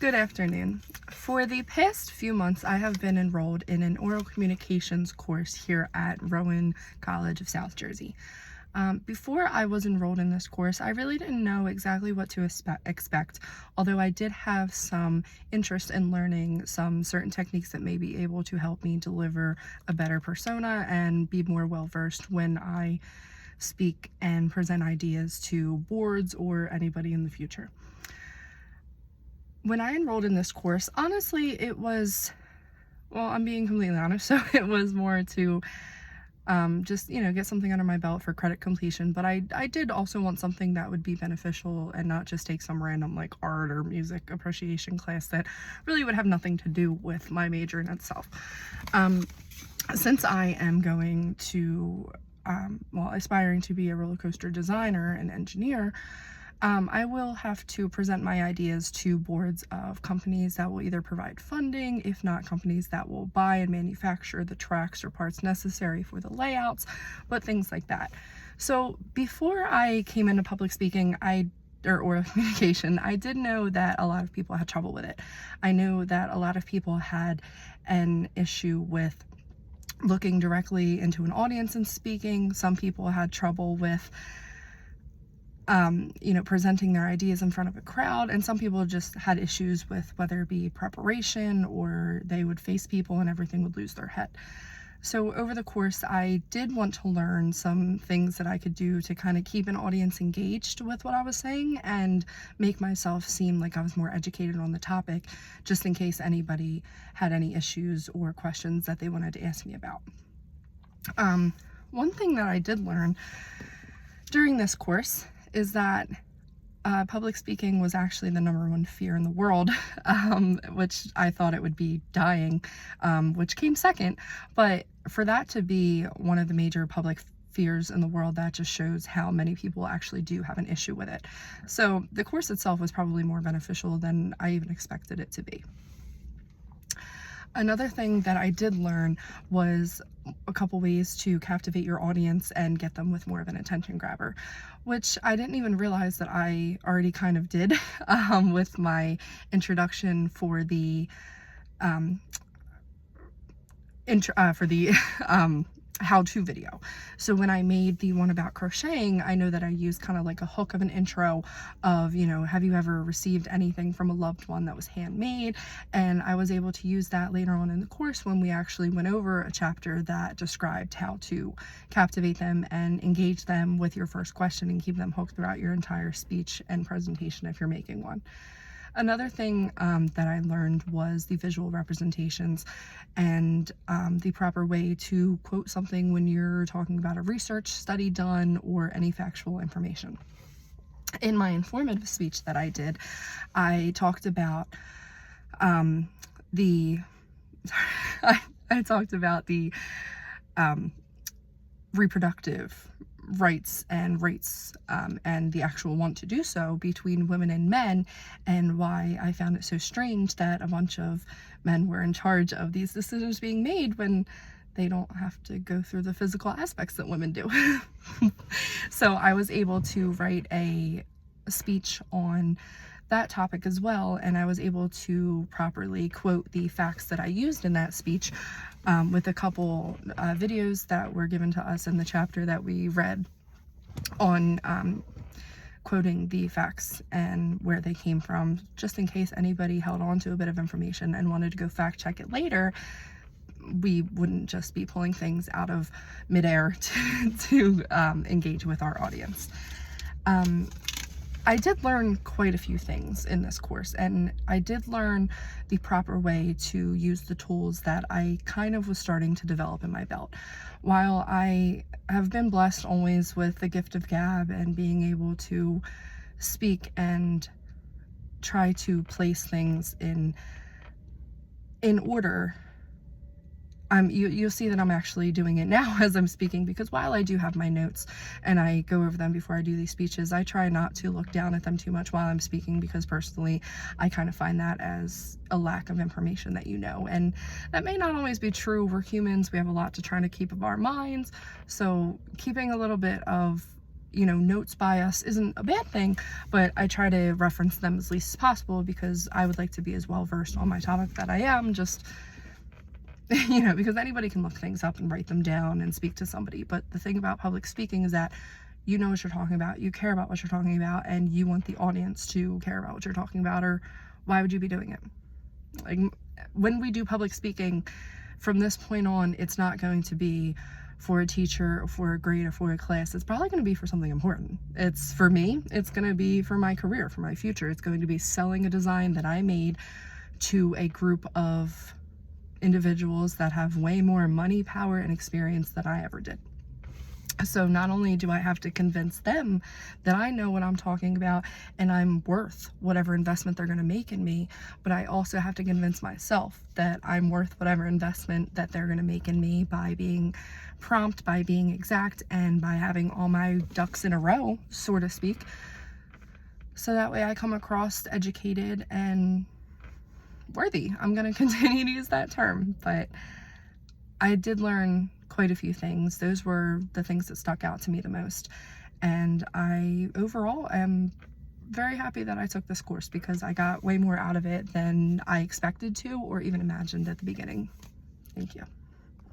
Good afternoon. For the past few months, I have been enrolled in an oral communications course here at Rowan College of South Jersey. Before I was enrolled in this course, I really didn't know exactly what to expect, although I did have some interest in learning some certain techniques that may be able to help me deliver a better persona and be more well-versed when I speak and present ideas to boards or anybody in the future. When I enrolled in this course, honestly, it was, well, I'm being completely honest, so it was more to just, get something under my belt for credit completion, but I did also want something that would be beneficial and not just take some random like art or music appreciation class that really would have nothing to do with my major in itself. Since I am going to, aspiring to be a roller coaster designer and engineer, I will have to present my ideas to boards of companies that will either provide funding, if not companies that will buy and manufacture the tracks or parts necessary for the layouts, but things like that. So before I came into public speaking, or oral communication, I did know that a lot of people had trouble with it. I know that a lot of people had an issue with looking directly into an audience and speaking. Some people had trouble with presenting their ideas in front of a crowd, and some people just had issues with whether it be preparation or they would face people and everything would lose their head. So over the course, I did want to learn some things that I could do to kind of keep an audience engaged with what I was saying and make myself seem like I was more educated on the topic, just in case anybody had any issues or questions that they wanted to ask me about. One thing that I did learn during this course is that public speaking was actually the #1 fear in the world, which I thought it would be dying, which came second. But for that to be one of the major public fears in the world, that just shows how many people actually do have an issue with it. So the course itself was probably more beneficial than I even expected it to be. Another thing that I did learn was a couple ways to captivate your audience and get them with more of an attention grabber, which I didn't even realize that I already kind of did with my introduction for the how-to video. So when I made the one about crocheting, I know that I used kind of like a hook of an intro of, have you ever received anything from a loved one that was handmade? And I was able to use that later on in the course when we actually went over a chapter that described how to captivate them and engage them with your first question and keep them hooked throughout your entire speech and presentation if you're making one. Another thing that I learned was the visual representations and the proper way to quote something when you're talking about a research study done or any factual information. In my informative speech that I did, I talked about the reproductive rights and rates and the actual want to do so between women and men, and why I found it so strange that a bunch of men were in charge of these decisions being made when they don't have to go through the physical aspects that women do. So I was able to write a speech on that topic as well, and I was able to properly quote the facts that I used in that speech with a couple videos that were given to us in the chapter that we read on quoting the facts and where they came from, just in case anybody held on to a bit of information and wanted to go fact check it later. We wouldn't just be pulling things out of midair to engage with our audience. I did learn quite a few things in this course, and I did learn the proper way to use the tools that I kind of was starting to develop in my belt. While I have been blessed always with the gift of gab and being able to speak and try to place things in order, you'll see that I'm actually doing it now as I'm speaking, because while I do have my notes and I go over them before I do these speeches, I try not to look down at them too much while I'm speaking, because personally I kind of find that as a lack of information that and that may not always be true. We're humans, we have a lot to try to keep of our minds, so keeping a little bit of notes by us isn't a bad thing, but I try to reference them as least as possible because I would like to be as well versed on my topic that I am, just because anybody can look things up and write them down and speak to somebody. But the thing about public speaking is that you know what you're talking about, you care about what you're talking about, and you want the audience to care about what you're talking about, or why would you be doing it? Like, when we do public speaking, from this point on, it's not going to be for a teacher or for a grade or for a class. It's probably going to be for something important. It's for me, it's going to be for my career, for my future. It's going to be selling a design that I made to a group of individuals that have way more money, power, and experience than I ever did. So not only do I have to convince them that I know what I'm talking about and I'm worth whatever investment they're going to make in me, but I also have to convince myself that I'm worth whatever investment that they're going to make in me by being prompt, by being exact, and by having all my ducks in a row, so to speak. So that way I come across educated and worthy. I'm going to continue to use that term, but I did learn quite a few things. Those were the things that stuck out to me the most. And I overall am very happy that I took this course because I got way more out of it than I expected to or even imagined at the beginning. Thank you.